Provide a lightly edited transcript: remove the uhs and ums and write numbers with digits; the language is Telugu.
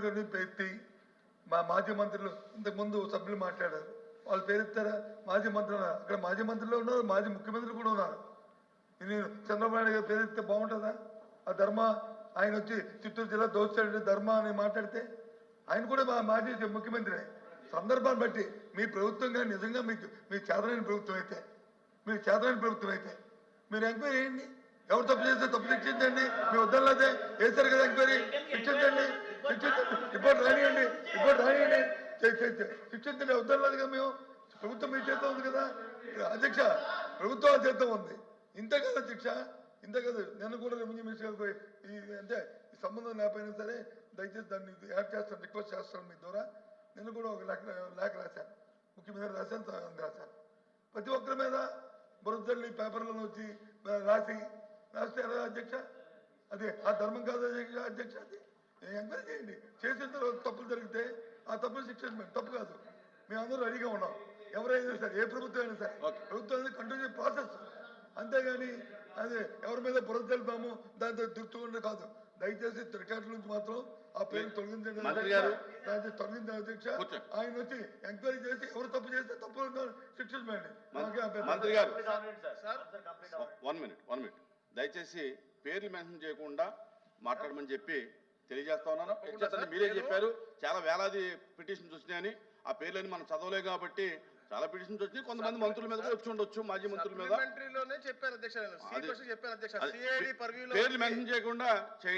గారిని ఎత్తి మా మాజీ మంత్రులు ఇంతకుముందు సభ్యులు మాట్లాడారు, వాళ్ళు పేరెత్తారా? మాజీ మంత్రులు అక్కడ మాజీ మంత్రులు ఉన్నారు, మాజీ ముఖ్యమంత్రులు కూడా ఉన్నారు. నేను చంద్రబాబు నాయుడు గారు పేరెత్తే బాగుంటుందా? ఆ ధర్మ ఆయన వచ్చి చిత్తూరు జిల్లా దోచాడు ధర్మ అని మాట్లాడితే ఆయన కూడా మాజీ ముఖ్యమంత్రి. సందర్భాన్ని బట్టి మీ ప్రభుత్వంగా నిజంగా మీ చేతనైన ప్రభుత్వం అయితే మీరు ఎంక్వైరీ చేయండి. ఎవరు తప్పు చేస్తే తప్పు శిక్షించండి. మీ వద్దలేదే వేశారు కదా ఎంక్వైరీ, శిక్షించండి. రిపోర్ట్ రానియండి శిక్షించండి. వద్దలేదు కదా మేము. ప్రభుత్వం మీ చేత ఉంది కదా అధ్యక్ష, ప్రభుత్వం చేత ఉంది. ఇంతే కదా శిక్ష, ఇంతే కదా. నేను కూడా రెవెన్యూ మినిస్టర్ అంటే ఈ సంబంధం లేకపోయినా సరే దయచేసి దాన్ని యాడ్ చేస్తాను, రిక్వెస్ట్ చేస్తాను మీ ద్వారా. నేను కూడా ఒక లేఖ రాశాను, ముఖ్యమంత్రి రాశాను. ప్రతి ఒక్కరి మీద బురదల్లి పేపర్లలో వచ్చి రాస్తే ఎలా అధ్యక్ష? అది ఆ ధర్మం కాదు అధ్యక్ష. అది ఎంకరేజ్ చేయండి. చేసిన తర్వాత తప్పులు జరిగితే ఆ తప్పులు శిక్షించండి, తప్పు కాదు. మేమందరూ రెడీగా ఉన్నాం. ఎవరైనా సరే, ఏ ప్రభుత్వం అయినా సరే, ప్రభుత్వం అనేది కంటిన్యూ ప్రాసెస్. అంతేగాని అది ఎవరి మీద బురద తెలుపుతాము దాంతో దుర్తుకుండా కాదు. దయచేసి రికార్డుల నుంచి మాత్రం ఆ పేరు తొలగించండి అధ్యక్ష. ఆయన వచ్చి ఎంక్వైరీ చేసి ఎవరు తప్పు చేస్తే తప్పు శిక్షించండి. వన్ మినిట్ దయచేసి పేర్లు మెన్షన్ చేయకుండా మాట్లాడమని చెప్పి తెలియజేస్తా ఉన్నాను. మీరే చెప్పారు చాలా వేలాది పిటిషన్స్ వచ్చినాయని. ఆ పేర్లని మనం చదవలే కాబట్టి చాలా పిటిషన్స్ వచ్చినాయి. కొంతమంది మంత్రుల మీద వచ్చి ఉండొచ్చు, మాజీ మంత్రుల మీద. చెప్పారు అధ్యక్ష, పేర్లు మెన్షన్ చేయకుండా